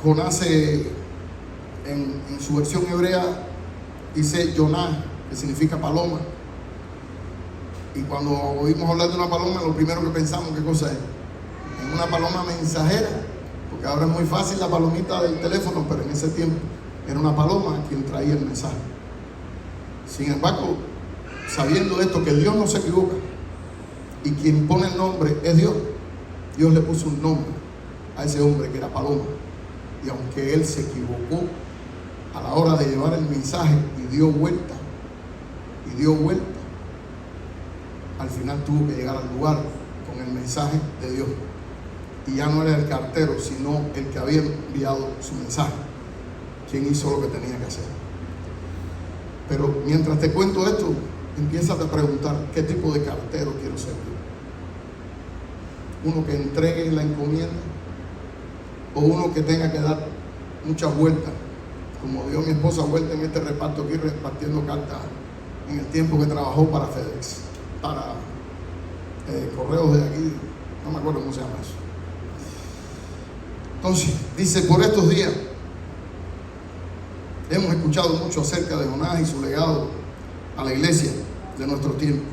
Jonás en su versión hebrea dice Yoná, que significa paloma. Y cuando oímos hablar de una paloma, lo primero que pensamos, ¿qué cosa es? Es una paloma mensajera, porque ahora es muy fácil la palomita del teléfono, pero en ese tiempo era una paloma quien traía el mensaje. Sin embargo, sabiendo esto, que Dios no se equivoca y quien pone el nombre es Dios, Dios le puso un nombre a ese hombre que era paloma. Y aunque él se equivocó a la hora de llevar el mensaje y dio vuelta, al final tuvo que llegar al lugar con el mensaje de Dios. Y ya no era el cartero, sino el que había enviado su mensaje, quien hizo lo que tenía que hacer. Pero mientras te cuento esto, empiezas a preguntar, ¿qué tipo de cartero quiero ser yo? ¿Uno que entregue la encomienda? ¿O uno que tenga que dar muchas vueltas? Como dio mi esposa vuelta en este reparto aquí, repartiendo cartas en el tiempo que trabajó para FedEx, para correos de aquí, no me acuerdo cómo se llama eso. Entonces, dice, por estos días hemos escuchado mucho acerca de Jonás y su legado a la iglesia de nuestro tiempo.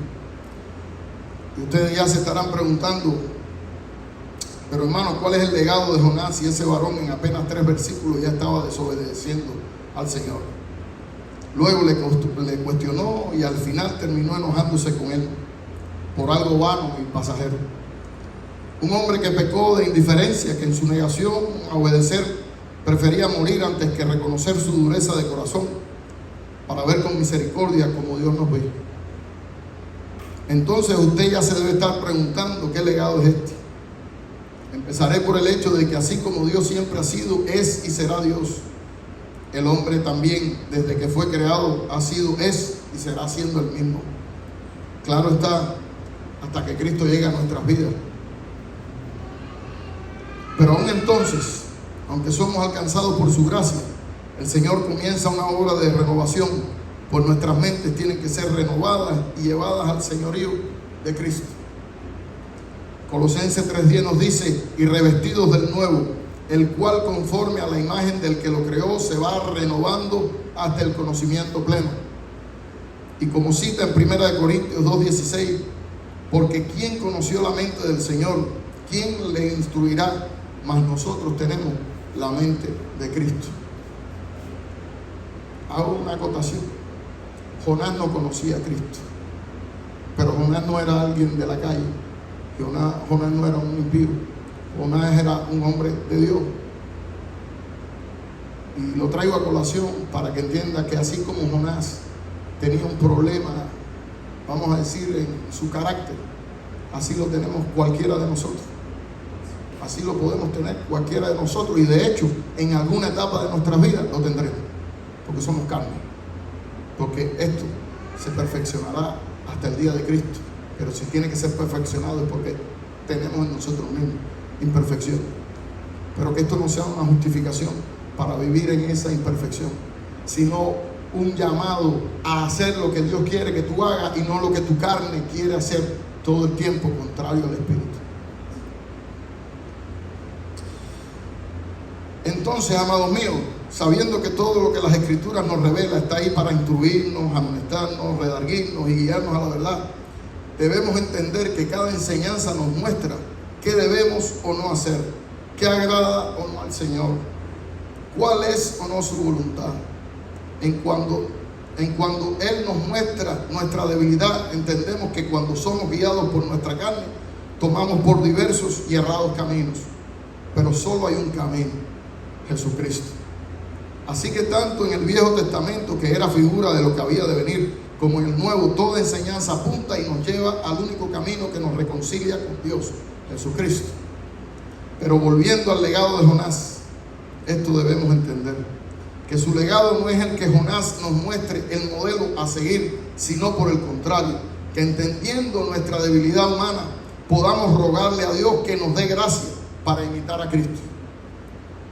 Y ustedes ya se estarán preguntando, pero hermano, ¿cuál es el legado de Jonás si ese varón en apenas 3 versículos ya estaba desobedeciendo al Señor? Luego le cuestionó y al final terminó enojándose con él por algo vano y pasajero. Un hombre que pecó de indiferencia, que en su negación a obedecer prefería morir antes que reconocer su dureza de corazón para ver con misericordia como Dios nos ve. Entonces usted ya se debe estar preguntando, ¿qué legado es este? Empezaré por el hecho de que así como Dios siempre ha sido, es y será Dios, el hombre también, desde que fue creado, ha sido, es y será siendo el mismo. Claro está, hasta que Cristo llegue a nuestras vidas. Pero aún entonces, aunque somos alcanzados por su gracia, el Señor comienza una obra de renovación, pues nuestras mentes tienen que ser renovadas y llevadas al señorío de Cristo. Colosenses 3:10 nos dice, y revestidos del nuevo, el cual conforme a la imagen del que lo creó se va renovando hasta el conocimiento pleno. Y como cita en 1 Corintios 2:16, porque ¿quién conoció la mente del Señor? ¿Quién le instruirá? Mas nosotros tenemos la mente de Cristo. Hago una acotación. Jonás no conocía a Cristo, pero Jonás no era alguien de la calle. Jonás no era un impío. Jonás era un hombre de Dios. Y lo traigo a colación para que entienda que así como Jonás tenía un problema, vamos a decir, en su carácter, así lo tenemos cualquiera de nosotros. Así lo podemos tener cualquiera de nosotros, y de hecho en alguna etapa de nuestras vidas lo tendremos, porque somos carne. Porque esto se perfeccionará hasta el día de Cristo, pero si tiene que ser perfeccionado es porque tenemos en nosotros mismos imperfección. Pero que esto no sea una justificación para vivir en esa imperfección, sino un llamado a hacer lo que Dios quiere que tú hagas y no lo que tu carne quiere hacer todo el tiempo, contrario al Espíritu. Entonces, amados míos, sabiendo que todo lo que las Escrituras nos revela está ahí para instruirnos, amonestarnos, redarguirnos y guiarnos a la verdad, debemos entender que cada enseñanza nos muestra qué debemos o no hacer, qué agrada o no al Señor, cuál es o no su voluntad. En cuando Él nos muestra nuestra debilidad, entendemos que cuando somos guiados por nuestra carne, tomamos por diversos y errados caminos. Pero solo hay un camino: Jesucristo. Así que tanto en el Viejo Testamento, que era figura de lo que había de venir, como en el Nuevo, toda enseñanza apunta y nos lleva al único camino que nos reconcilia con Dios, Jesucristo. Pero volviendo al legado de Jonás, esto debemos entender: que su legado no es el que Jonás nos muestre el modelo a seguir, sino por el contrario, que entendiendo nuestra debilidad humana, podamos rogarle a Dios que nos dé gracia para imitar a Cristo.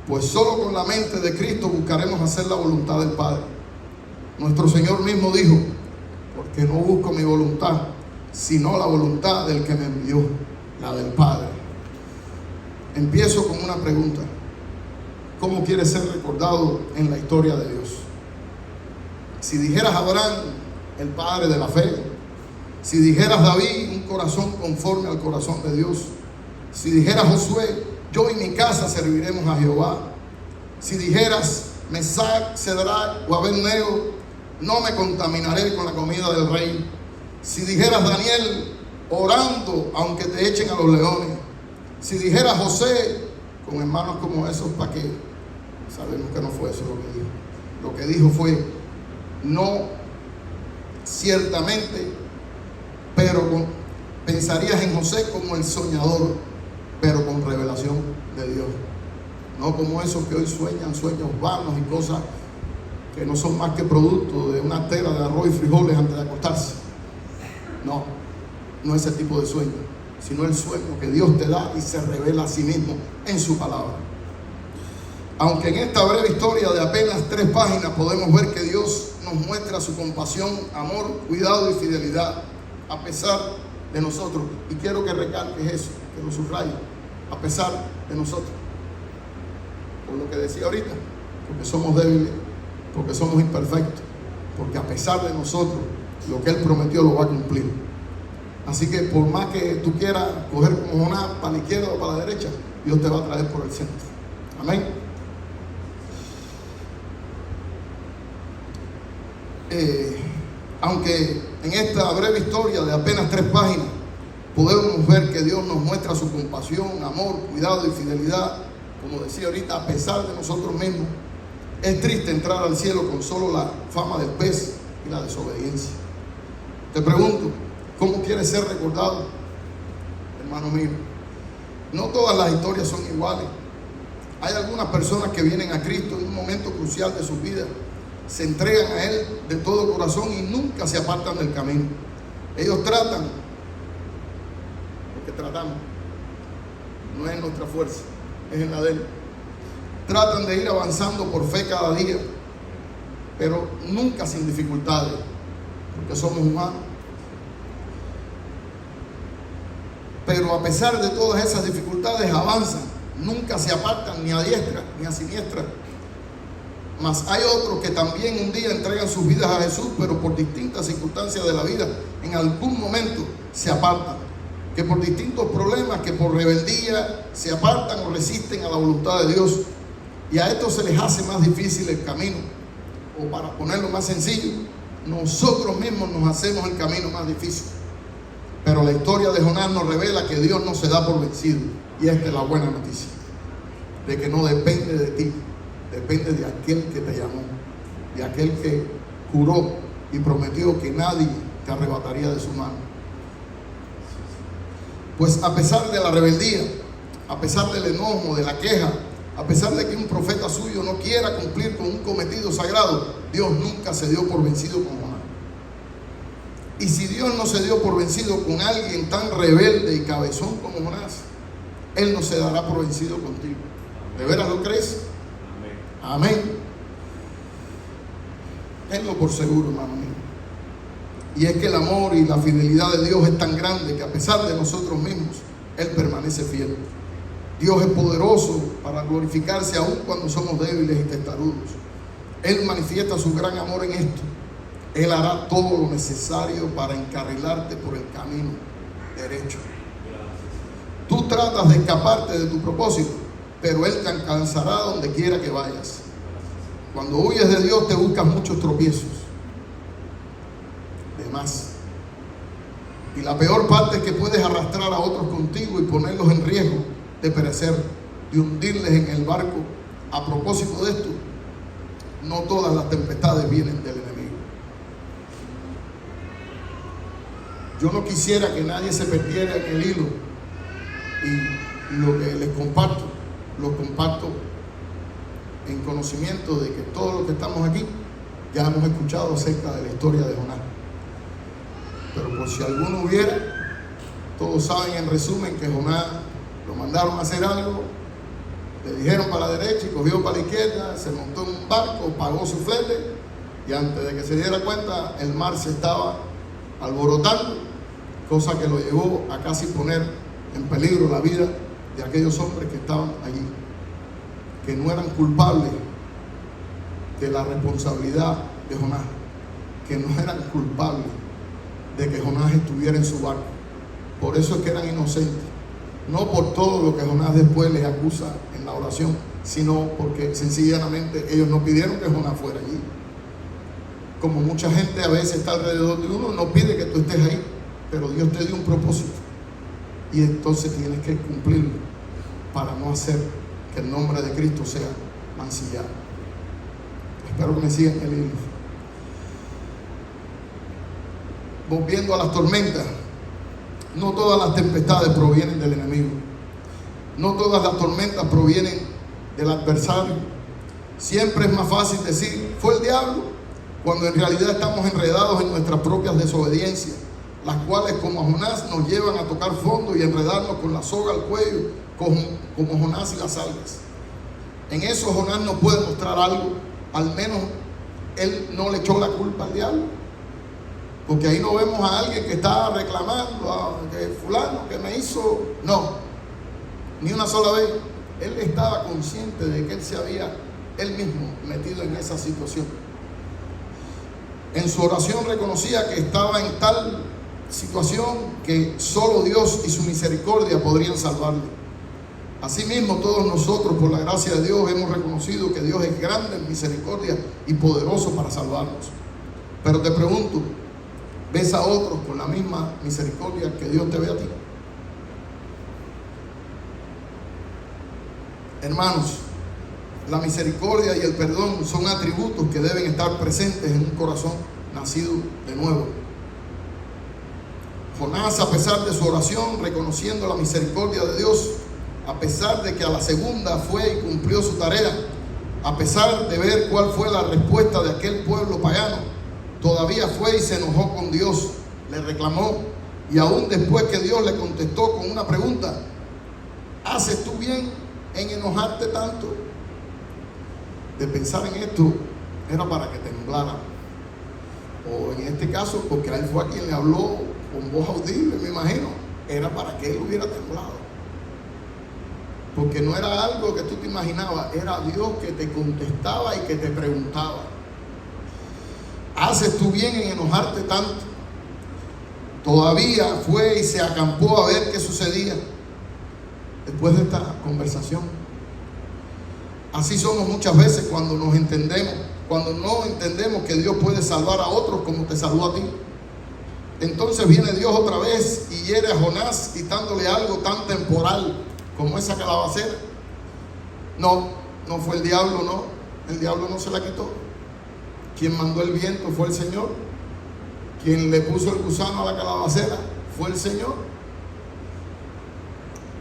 Pues solo con la mente de Cristo buscaremos hacer la voluntad del Padre. Nuestro Señor mismo dijo: porque no busco mi voluntad, sino la voluntad del que me envió, la del Padre. Empiezo con una pregunta: ¿cómo quieres ser recordado en la historia de Dios? Si dijeras Abraham, el padre de la fe. Si dijeras David, un corazón conforme al corazón de Dios. Si dijeras Josué, yo y mi casa serviremos a Jehová. Si dijeras Mesac, Cedrac o Abednego, no me contaminaré con la comida del rey. Si dijeras Daniel, orando aunque te echen a los leones. Si dijeras José, con hermanos como esos, ¿para qué? Sabemos que no fue eso lo que dijo. Lo que dijo fue, no ciertamente, pero pensarías en José como el soñador, pero con revelación de Dios. No como esos que hoy sueñan sueños vanos y cosas que no son más que producto de una tela de arroz y frijoles antes de acostarse. No ese tipo de sueño, sino el sueño que Dios te da y se revela a sí mismo en su palabra. Aunque en esta breve historia de apenas 3 páginas podemos ver que Dios nos muestra su compasión, amor, cuidado y fidelidad a pesar de nosotros. Y quiero que recalques eso, que lo subrayes, a pesar de nosotros. Por lo que decía ahorita, porque somos débiles, porque somos imperfectos, porque a pesar de nosotros, lo que Él prometió lo va a cumplir. Así que por más que tú quieras coger como Jonás para la izquierda o para la derecha, Dios te va a traer por el centro. Amén. Aunque en esta breve historia de apenas 3 páginas podemos ver que Dios nos muestra su compasión, amor, cuidado y fidelidad, como decía ahorita, a pesar de nosotros mismos, es triste entrar al cielo con solo la fama del pez y la desobediencia. Te pregunto, ¿cómo quieres ser recordado, hermano mío? No todas las historias son iguales. Hay algunas personas que vienen a Cristo en un momento crucial de su vida, se entregan a Él de todo corazón y nunca se apartan del camino. Ellos tratan, porque tratamos, no es en nuestra fuerza, es en la de Él. Tratan de ir avanzando por fe cada día, pero nunca sin dificultades, porque somos humanos. Pero a pesar de todas esas dificultades avanzan, nunca se apartan ni a diestra ni a siniestra. Mas hay otros que también un día entregan sus vidas a Jesús, pero por distintas circunstancias de la vida, en algún momento se apartan. Que por distintos problemas, que por rebeldía, se apartan o resisten a la voluntad de Dios. Y a estos se les hace más difícil el camino. O para ponerlo más sencillo, nosotros mismos nos hacemos el camino más difícil. Pero la historia de Jonás nos revela que Dios no se da por vencido. Y esta es la buena noticia, de que no depende de ti, depende de aquel que te llamó, de aquel que juró y prometió que nadie te arrebataría de su mano. Pues a pesar de la rebeldía, a pesar del enojo, de la queja, a pesar de que un profeta suyo no quiera cumplir con un cometido sagrado, Dios nunca se dio por vencido con Jonás. Y si Dios no se dio por vencido con alguien tan rebelde y cabezón como Jonás, Él no se dará por vencido contigo. ¿De veras lo crees? Amén. Tenlo por seguro, hermano mío. Y es que el amor y la fidelidad de Dios es tan grande que a pesar de nosotros mismos, Él permanece fiel. Dios es poderoso para glorificarse aún cuando somos débiles y testarudos. Él manifiesta su gran amor en esto. Él hará todo lo necesario para encarrilarte por el camino derecho. Tú tratas de escaparte de tu propósito, pero Él te alcanzará donde quiera que vayas. Cuando huyes de Dios te buscas muchos tropiezos. De más. Y la peor parte es que puedes arrastrar a otros contigo y ponerlos en riesgo de perecer, de hundirles en el barco. A propósito de esto, no todas las tempestades vienen del enemigo. Yo no quisiera que nadie se perdiera en el hilo, y lo que les comparto, lo comparto en conocimiento de que todos los que estamos aquí ya hemos escuchado acerca de la historia de Jonás. Pero por si alguno hubiera, todos saben en resumen que Jonás lo mandaron a hacer algo, le dijeron para la derecha y cogió para la izquierda, se montó en un barco, pagó su flete y antes de que se diera cuenta el mar se estaba alborotando, cosa que lo llevó a casi poner en peligro la vida de aquellos hombres que estaban allí. que no eran culpables de la responsabilidad de Jonás, que no eran culpables de que Jonás estuviera en su barco. Por eso es que eran inocentes, no por todo lo que Jonás después les acusa en la oración, sino porque sencillamente ellos no pidieron que Jonás fuera allí. Como mucha gente a veces está alrededor de uno, no pide que tú estés ahí, pero Dios te dio un propósito y entonces tienes que cumplirlo para no hacer que el nombre de Cristo sea mancillado. Espero que me sigan el hilo. Volviendo a las tormentas, no todas las tempestades provienen del enemigo, no todas las tormentas provienen del adversario. Siempre es más fácil decir fue el diablo, cuando en realidad estamos enredados en nuestras propias desobediencias, las cuales como a Jonás nos llevan a tocar fondo y enredarnos con la soga al cuello, como Jonás y las algas. En eso Jonás nos puede mostrar algo, al menos él no le echó la culpa al diablo, porque ahí no vemos a alguien que está reclamando que fulano que me hizo, no, ni una sola vez. Él estaba consciente de que él se había él mismo metido en esa situación. En su oración reconocía que estaba en tal situación que solo Dios y su misericordia podrían salvarle. Asimismo, todos nosotros, por la gracia de Dios, hemos reconocido que Dios es grande en misericordia y poderoso para salvarnos. Pero te pregunto, ¿ves a otros con la misma misericordia que Dios te ve a ti? Hermanos, la misericordia y el perdón son atributos que deben estar presentes en un corazón nacido de nuevo. Jonás, a pesar de su oración, reconociendo la misericordia de Dios, a pesar de que a la segunda fue y cumplió su tarea, a pesar de ver cuál fue la respuesta de aquel pueblo pagano, todavía fue y se enojó con Dios, le reclamó, y aún después que Dios le contestó con una pregunta: ¿haces tú bien en enojarte tanto? De pensar en esto era para que temblara, o en este caso porque a él fue a quien le habló con voz audible, me imagino, era para que él hubiera temblado, porque no era algo que tú te imaginabas, era Dios que te contestaba y que te preguntaba: ¿haces tú bien en enojarte tanto? Todavía fue y se acampó a ver qué sucedía después de esta conversación. Así somos muchas veces cuando nos entendemos, cuando no entendemos que Dios puede salvar a otros como te salvó a ti. Entonces viene Dios otra vez y hiere a Jonás quitándole algo tan temporal como esa calabacera. No fue el diablo, no. El diablo no se la quitó. Quien mandó el viento fue el Señor. Quien le puso el gusano a la calabacera fue el Señor.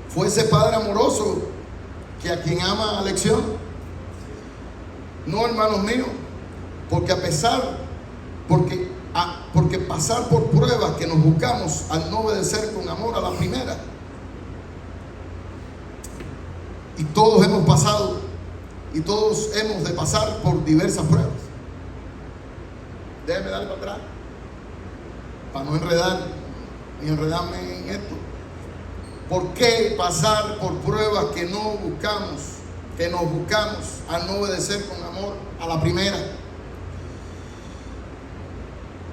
Fue ese Padre amoroso que a quien ama a lección. No, hermanos míos, porque porque pasar por pruebas que nos buscamos al no obedecer con amor a la primera. Y todos hemos pasado y todos hemos de pasar por diversas pruebas. Déjeme darle para atrás para no enredarme en esto. ¿Por qué pasar por pruebas que nos buscamos al no obedecer con amor a la primera?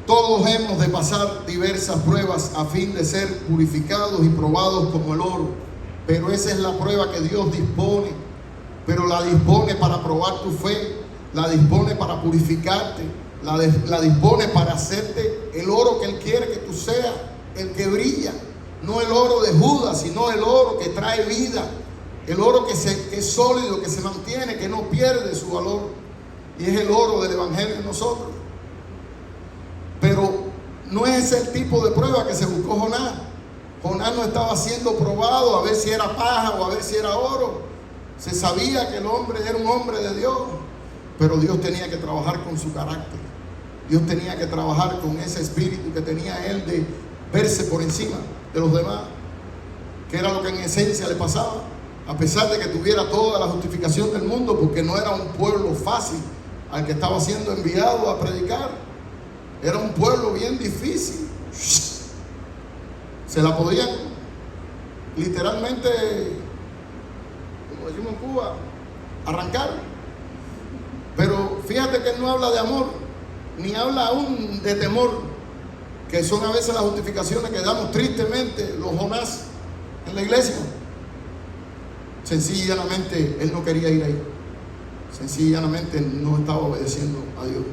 Todos hemos de pasar diversas pruebas a fin de ser purificados y probados como el oro, pero esa es la prueba que Dios dispone, pero la dispone para probar tu fe, la dispone para purificarte, la dispone para hacerte el oro que Él quiere que tú seas, el que brilla. No el oro de Judas, sino el oro que trae vida, el oro que es sólido, que se mantiene, que no pierde su valor, y es el oro del Evangelio en nosotros. Pero no es ese el tipo de prueba que se buscó Jonás. Jonás no estaba siendo probado a ver si era paja o a ver si era oro. Se sabía que el hombre era un hombre de Dios, pero Dios tenía que trabajar con su carácter. Dios tenía que trabajar con ese espíritu que tenía él de verse por encima de los demás, que era lo que en esencia le pasaba, a pesar de que tuviera toda la justificación del mundo, porque no era un pueblo fácil al que estaba siendo enviado a predicar. Era un pueblo bien difícil. Se la podían literalmente, como decimos en Cuba, arrancar. Pero fíjate que él no habla de amor, ni habla aún de temor, que son a veces las justificaciones que damos tristemente los Jonás en la iglesia. Sencillamente él no quería ir ahí. Sencillamente no estaba obedeciendo a Dios.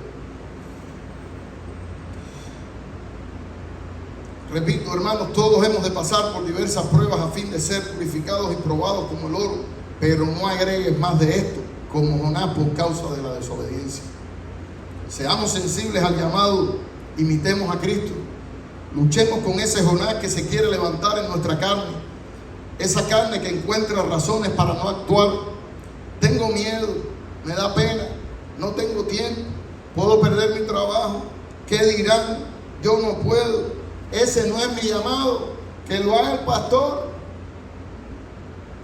Repito, hermanos, todos hemos de pasar por diversas pruebas a fin de ser purificados y probados como el oro, pero no agregues más de esto, como Jonás, por causa de la desobediencia. Seamos sensibles al llamado, imitemos a Cristo. Luchemos con ese Jonás que se quiere levantar en nuestra carne, esa carne que encuentra razones para no actuar. Tengo miedo, me da pena, no tengo tiempo, puedo perder mi trabajo, ¿qué dirán? Yo no puedo, ese no es mi llamado, que lo haga el pastor.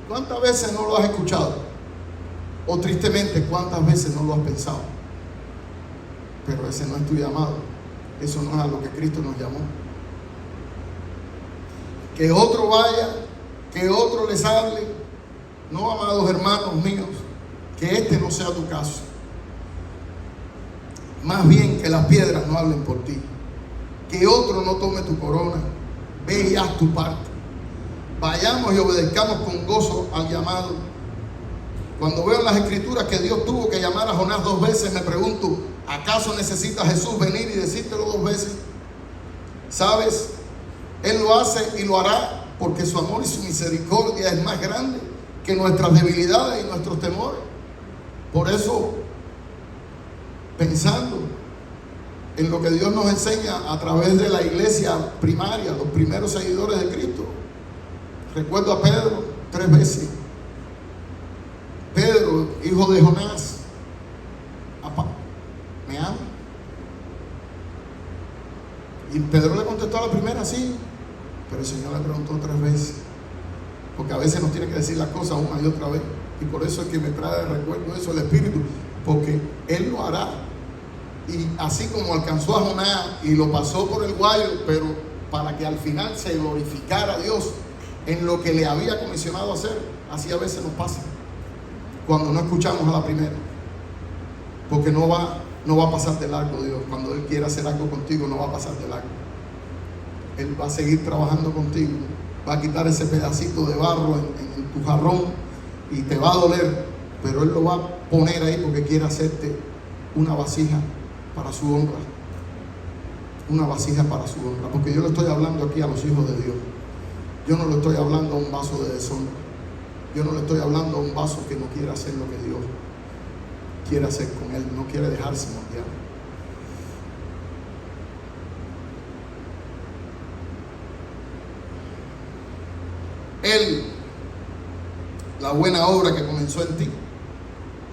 ¿Cuántas veces no lo has escuchado? O tristemente, ¿cuántas veces no lo has pensado? Pero ese no es tu llamado, eso no es a lo que Cristo nos llamó. Que otro vaya, que otro les hable. No, amados hermanos míos, que este no sea tu caso. Más bien que las piedras no hablen por ti. Que otro no tome tu corona. Ve y haz tu parte. Vayamos y obedezcamos con gozo al llamado. Cuando veo en las escrituras que Dios tuvo que llamar a Jonás 2 veces, me pregunto, ¿acaso necesita Jesús venir y decírtelo 2 veces? ¿Sabes? Él lo hace y lo hará porque su amor y su misericordia es más grande que nuestras debilidades y nuestros temores. Por eso, pensando en lo que Dios nos enseña a través de la iglesia primaria, los primeros seguidores de Cristo, recuerdo a Pedro 3 veces. Pedro, hijo de Jonás, papá, ¿me ama? Y Pedro le contestó a la primera, sí, pero el Señor le preguntó 3 veces, porque a veces nos tiene que decir las cosas una y otra vez, y por eso es que me trae de recuerdo eso el Espíritu, porque Él lo hará. Y así como alcanzó a Jonás y lo pasó por el guayo, pero para que al final se glorificara a Dios en lo que le había comisionado a hacer, así a veces nos pasa cuando no escuchamos a la primera, porque no va a pasar de largo Dios. Cuando Él quiera hacer algo contigo, no va a pasar de largo. Él va a seguir trabajando contigo, va a quitar ese pedacito de barro en tu jarrón y te va a doler, pero Él lo va a poner ahí porque quiere hacerte una vasija para su honra. Una vasija para su honra, porque yo le estoy hablando aquí a los hijos de Dios. Yo no le estoy hablando a un vaso de deshonra. Yo no le estoy hablando a un vaso que no quiere hacer lo que Dios quiere hacer con él, no quiere dejarse moldear. Él, la buena obra que comenzó en ti,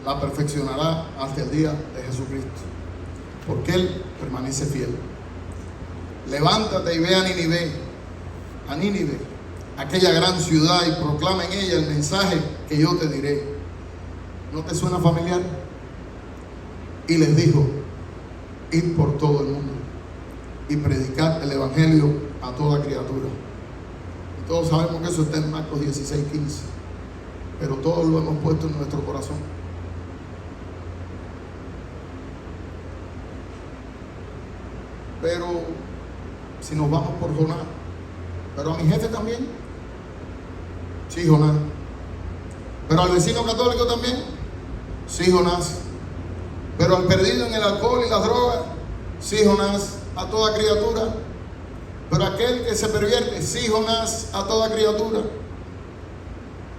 la perfeccionará hasta el día de Jesucristo, porque Él permanece fiel. Levántate y ve a Nínive, aquella gran ciudad, y proclama en ella el mensaje que yo te diré. ¿No te suena familiar? Y les dijo, id por todo el mundo y predicad el evangelio a toda criatura. Y todos sabemos que eso está en Marcos 16:15, pero todos lo hemos puesto en nuestro corazón. Pero si nos vamos por Jonás, pero a mi jefe también, sí, Jonás. Pero al vecino católico también, sí, Jonás. Pero al perdido en el alcohol y las drogas, sí, Jonás, a toda criatura. Pero aquel que se pervierte, sí, Jonás, a toda criatura.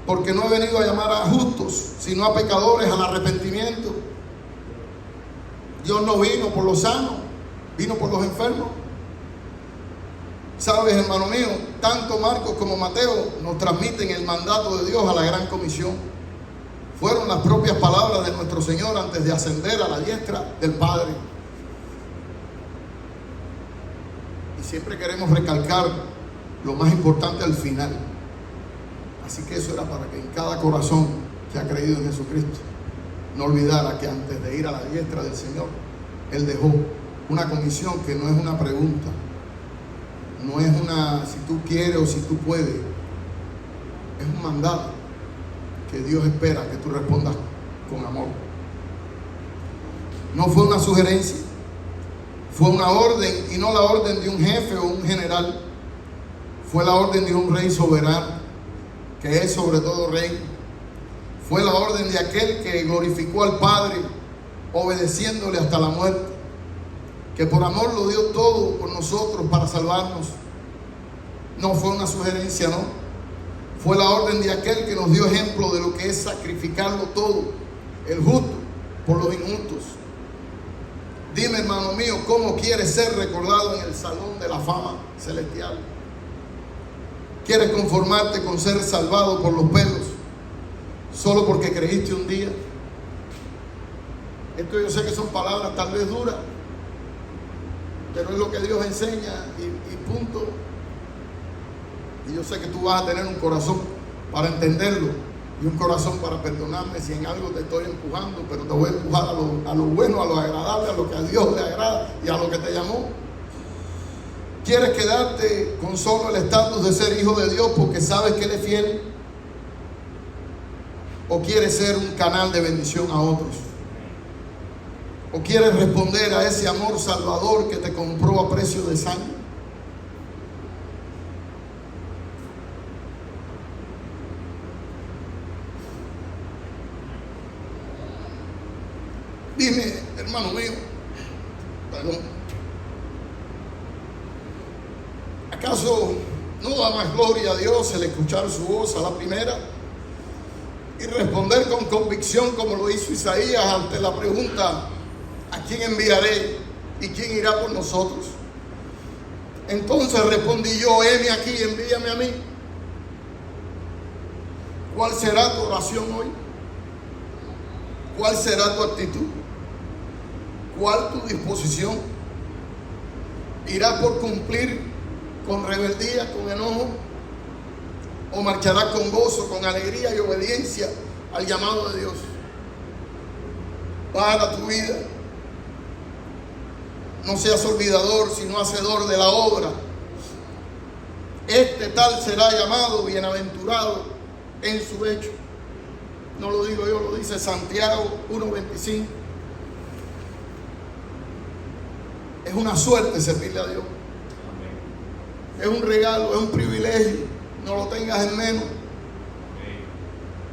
Porque no he venido a llamar a justos, sino a pecadores al arrepentimiento. Dios no vino por los sanos, vino por los enfermos. Sabes, hermano mío, tanto Marcos como Mateo nos transmiten el mandato de Dios a la gran comisión. Fueron las propias palabras de nuestro Señor antes de ascender a la diestra del Padre. Y siempre queremos recalcar lo más importante al final. Así que eso era para que en cada corazón que ha creído en Jesucristo no olvidara que antes de ir a la diestra del Señor, Él dejó una comisión que no es una pregunta, no es una si tú quieres o si tú puedes, es un mandato que Dios espera que tú respondas con amor. No fue una sugerencia, fue una orden, y no la orden de un jefe o un general. Fue la orden de un rey soberano, que es sobre todo rey. Fue la orden de aquel que glorificó al Padre, obedeciéndole hasta la muerte, que por amor lo dio todo por nosotros para salvarnos. No fue una sugerencia, no. Fue la orden de aquel que nos dio ejemplo de lo que es sacrificarlo todo, el justo por los injustos. Dime, hermano mío, ¿cómo quieres ser recordado en el salón de la fama celestial? ¿Quieres conformarte con ser salvado por los pelos solo porque creíste un día? Esto yo sé que son palabras tal vez duras, pero es lo que Dios enseña y punto. Y yo sé que tú vas a tener un corazón para entenderlo y un corazón para perdonarme si en algo te estoy empujando, pero te voy a empujar a lo bueno, a lo agradable, a lo que a Dios le agrada y a lo que te llamó. ¿Quieres quedarte con solo el estatus de ser hijo de Dios porque sabes que Él es fiel? ¿O quieres ser un canal de bendición a otros? ¿O quieres responder a ese amor salvador que te compró a precio de sangre? Dime, hermano mío, perdón, ¿acaso no da más gloria a Dios el escuchar su voz a la primera y responder con convicción como lo hizo Isaías ante la pregunta: ¿a quién enviaré y quién irá por nosotros? Entonces respondí yo: heme aquí, envíame a mí. ¿Cuál será tu oración hoy? ¿Cuál será tu actitud? ¿Cuál tu disposición? ¿Irás por cumplir con rebeldía, con enojo? ¿O marcharás con gozo, con alegría y obediencia al llamado de Dios? Para tu vida. No seas olvidador, sino hacedor de la obra. Este tal será llamado bienaventurado en su hecho. No lo digo yo, lo dice Santiago 1:25. Es una suerte servirle a Dios. Es un regalo, es un privilegio. No lo tengas en menos.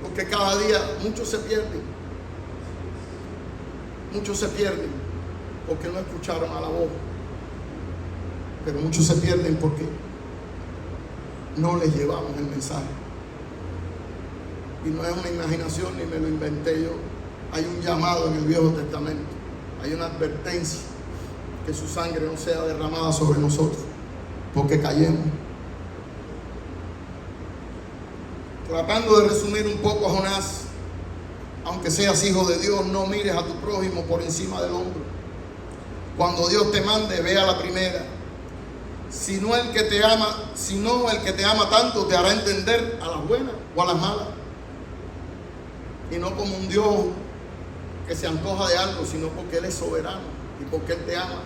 Porque cada día muchos se pierden. Muchos se pierden porque no escucharon a la voz. Pero muchos se pierden porque no les llevamos el mensaje. Y no es una imaginación ni me lo inventé yo. Hay un llamado en el Viejo Testamento. Hay una advertencia: que su sangre no sea derramada sobre nosotros, porque callemos. Tratando de resumir un poco a Jonás: aunque seas hijo de Dios, no mires a tu prójimo por encima del hombro. Cuando Dios te mande, ve a la primera. Si no el que te ama tanto te hará entender a las buenas o a las malas. Y no como un Dios que se antoja de algo, sino porque Él es soberano y porque Él te ama.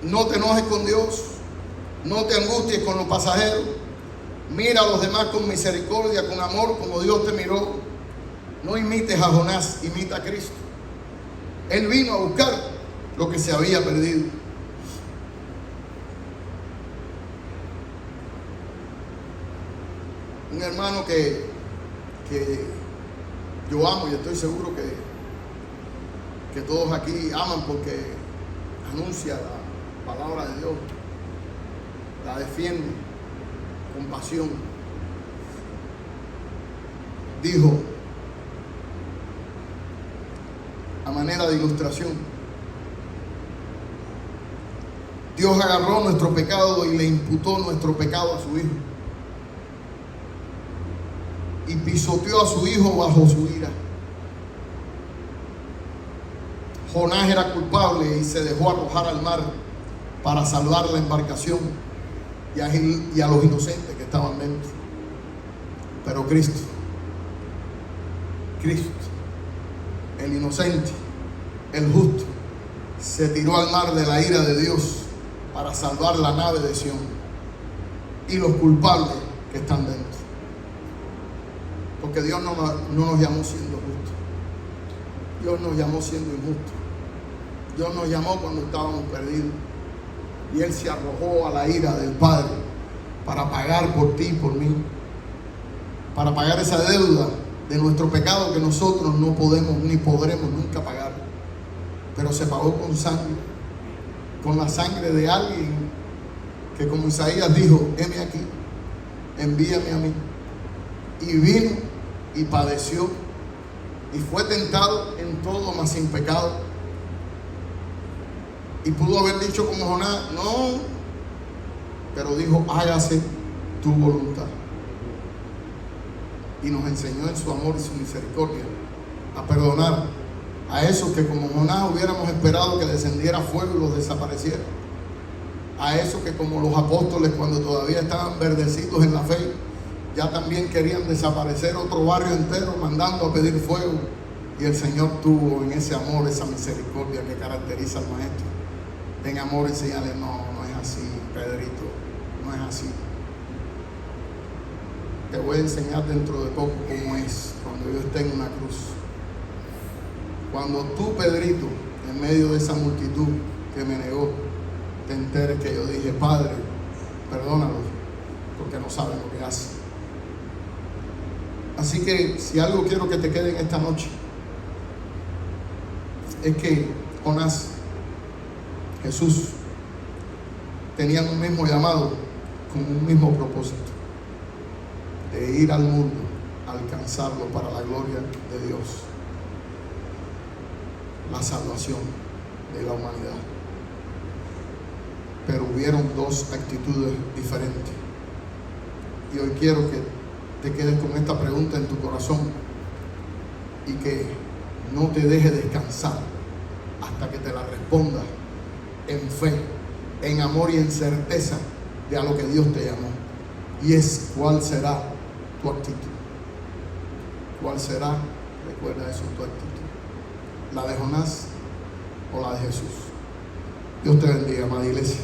No te enojes con Dios, no te angusties con los pasajeros. Mira a los demás con misericordia, con amor, como Dios te miró. No imites a Jonás, imita a Cristo. Él vino a buscar lo que se había perdido. Un hermano que yo amo, y estoy seguro que todos aquí aman, porque anuncia la palabra de Dios, la defiende con pasión. Dijo, a manera de ilustración: Dios agarró nuestro pecado y le imputó nuestro pecado a su Hijo, y pisoteó a su Hijo bajo su ira. Jonás era culpable y se dejó arrojar al mar para salvar la embarcación y a los inocentes que estaban dentro. Pero Cristo, el inocente, el justo, se tiró al mar de la ira de Dios para salvar la nave de Sión y los culpables que están dentro. Porque Dios no nos llamó siendo justos. Dios nos llamó siendo injustos. Dios nos llamó cuando estábamos perdidos. Y Él se arrojó a la ira del Padre para pagar por ti y por mí. Para pagar esa deuda de nuestro pecado que nosotros no podemos ni podremos nunca pagar. Pero se pagó con sangre. Con la sangre de alguien que, como Isaías dijo, heme aquí, envíame a mí. Y vino y padeció y fue tentado en todo, mas sin pecado. Y pudo haber dicho como Jonás, no, pero dijo, hágase tu voluntad. Y nos enseñó en su amor y su misericordia a perdonar a esos que como Jonás hubiéramos esperado que descendiera fuego y los desapareciera. A esos que como los apóstoles cuando todavía estaban verdecitos en la fe, ya también querían desaparecer otro barrio entero mandando a pedir fuego. Y el Señor tuvo en ese amor, esa misericordia que caracteriza al Maestro. En amor enseñarle, no es así, Pedrito, no es así. Te voy a enseñar dentro de poco cómo es cuando yo esté en una cruz. Cuando tú, Pedrito, en medio de esa multitud que me negó, te enteres que yo dije, Padre, perdónalos, porque no saben lo que hacen. Así que si algo quiero que te quede en esta noche, es que Jonás, Jesús, tenían un mismo llamado, con un mismo propósito, de ir al mundo, a alcanzarlo para la gloria de Dios, la salvación de la humanidad. Pero hubieron dos actitudes diferentes. Y hoy quiero que te quedes con esta pregunta en tu corazón y que no te deje descansar hasta que te la respondas en fe, en amor y en certeza de a lo que Dios te llamó. Y es, ¿cuál será tu actitud? ¿Cuál será, recuerda eso, tu actitud? ¿La de Jonás o la de Jesús? Dios te bendiga, amada iglesia.